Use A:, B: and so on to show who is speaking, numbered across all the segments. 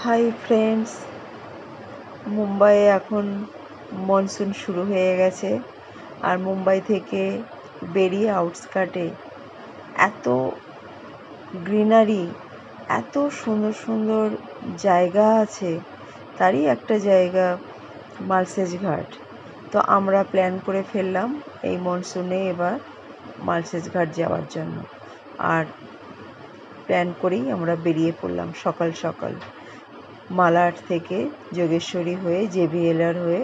A: Hi friends, মুম্বাইয়ে এখন monsoon শুরু হয়ে গেছে। আর মুম্বাই থেকে বেরিয়ে আউটস্কার্টে এত গ্রিনারি, এত সুন্দর সুন্দর জায়গা আছে। তারই একটা জায়গা মালসেজ ঘাট। তো আমরা প্ল্যান করে ফেললাম এই মনসুনে এবার মালসেজ ঘাট যাওয়ার জন্য। আর প্ল্যান করেই আমরা বেরিয়ে পড়লাম সকাল সকাল, মালাড থেকে যোগেশ্বরী হয়ে, জেভিএলআর হয়ে,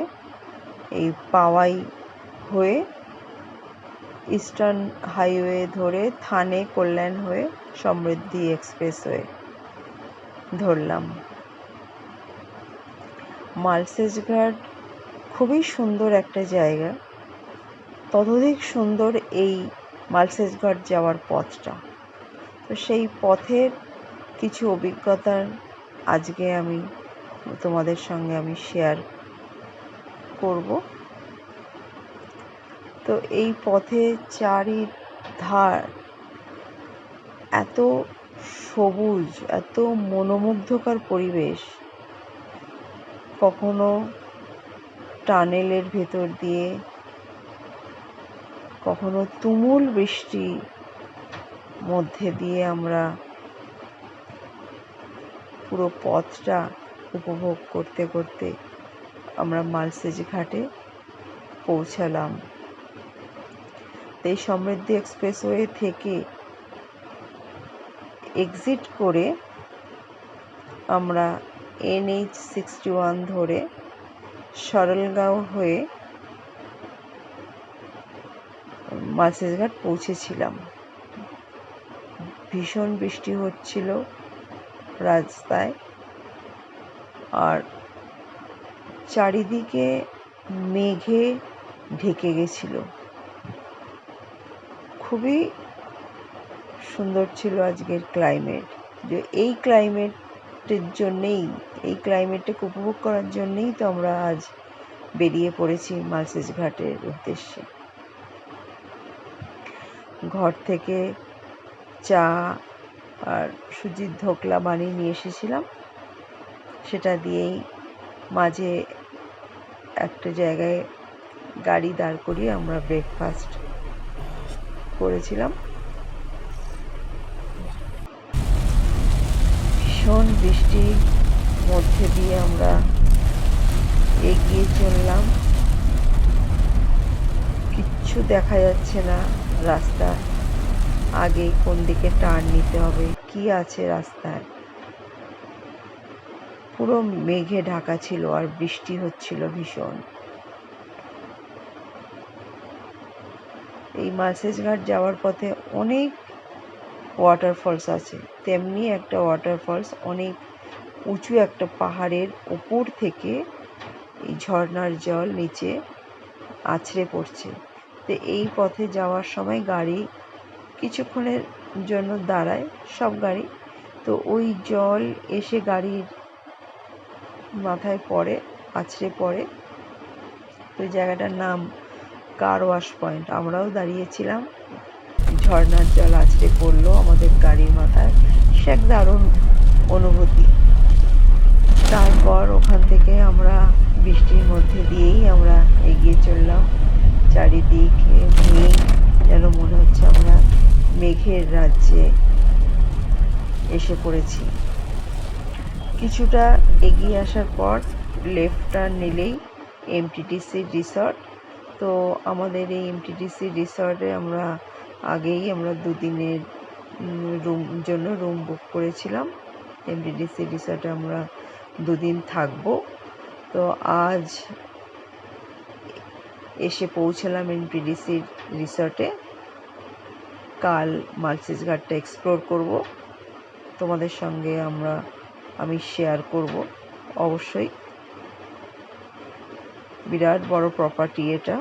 A: এই পাওয়াই হয়ে, ইস্টার্ন হাইওয়ে ধরে, থানে কল্যাণ হয়ে, সমৃদ্ধি এক্সপ্রেসওয়ে ধরলাম। মালসেজ ঘাট খুবই সুন্দর একটা জায়গা, ততোধিক সুন্দর এই মালসেজ ঘাট যাওয়ার পথটা। তো সেই পথের কিছু অভিজ্ঞতা আজকে আমি তোমাদের সঙ্গে শেয়ার করব। তো এই পথে চারিধার এত সবুজ, এত মনোমুগ্ধকর পরিবেশ। কখনো টানেলের ভেতর দিয়ে, কখনো তুমুল বৃষ্টির মধ্যে দিয়ে আমরা পুরো পথটা উপভোগ করতে করতে আমরা মালসেজ ঘাটে পৌঁছালাম। এই সমৃদ্ধি এক্সপ্রেসওয়ে থেকে এক্সিট করে আমরা NH-61 ধরে সরলগাঁও হয়ে মালসেজ ঘাট পৌঁছেছিলাম। ভীষণ বৃষ্টি হচ্ছিল রাস্তায়, আর চারিদিকে মেঘে ঢেকে গেছিল। খুবই সুন্দর ছিল আজকের ক্লাইমেট। যে এই ক্লাইমেটটাকে উপভোগ করার জন্যেই তো আমরা আজ বেরিয়ে পড়েছি মালসেজ ঘাটের উদ্দেশ্যে। ঘর থেকে চা আর সুজির ধোকলা বানিয়ে নিয়ে এসেছিলাম। সেটা দিয়েই মাঝে একটা জায়গায় গাড়ি দাঁড় করিয়ে আমরা ব্রেকফাস্ট করেছিলাম। ভীষণ বৃষ্টির মধ্যে দিয়ে আমরা এগিয়ে চললাম। কিচ্ছু দেখা যাচ্ছে না রাস্তা, আগে কোন দিকে টার্ন নিতে হবে, কি আছে রাস্তায়। পুরো মেঘে ঢাকা ছিল আর বৃষ্টি হচ্ছিল ভীষণ। এই মালসেজ ঘাট যাওয়ার পথে অনেক ওয়াটারফলস আছে। তেমনি একটা ওয়াটারফলস অনেক উঁচু একটা পাহাড়ের উপর থেকে এই ঝর্ণার জল নিচে আছড়ে পড়ছে। তো এই পথে যাওয়ার সময় গাড়ি কিছুক্ষণের জন্য দাঁড়ায়, সব গাড়ি। তো ওই জল এসে গাড়ির মাথায় পড়ে, আছড়ে পড়ে। তো জায়গাটার নাম কার ওয়াশ পয়েন্ট। আমরাও দাঁড়িয়েছিলাম, ঝর্ণার জল আছড়ে পড়লো আমাদের গাড়ির মাথায়। সে এক দারুণ অনুভূতি। তারপর ওখান থেকে আমরা বৃষ্টির মধ্যে দিয়েই আমরা এগিয়ে চললাম। চারিদিকে মেঘ, যেন মনে হচ্ছে আমরা মেঘের রাজ্যে এসে পড়েছি। কিছুটা এগিয়ে আসার পর লেফট টার্ন নিলেই MTTC রিসর্ট। তো আমাদের এই MTTC রিসর্টে আমরা আগেই 2 দিনের জন্য রুম বুক করেছিলাম। MTTC রিসর্টে আমরা 2 দিন থাকবো। তো আজ এসে পৌঁছালাম MTTC রিসর্টে। কাল মালসেজ ঘাটটা এক্সপ্লোর করব, তোমাদের সঙ্গে আমি শেয়ার করব অবশ্যই। বিরাট বড় প্রপার্টি এটা।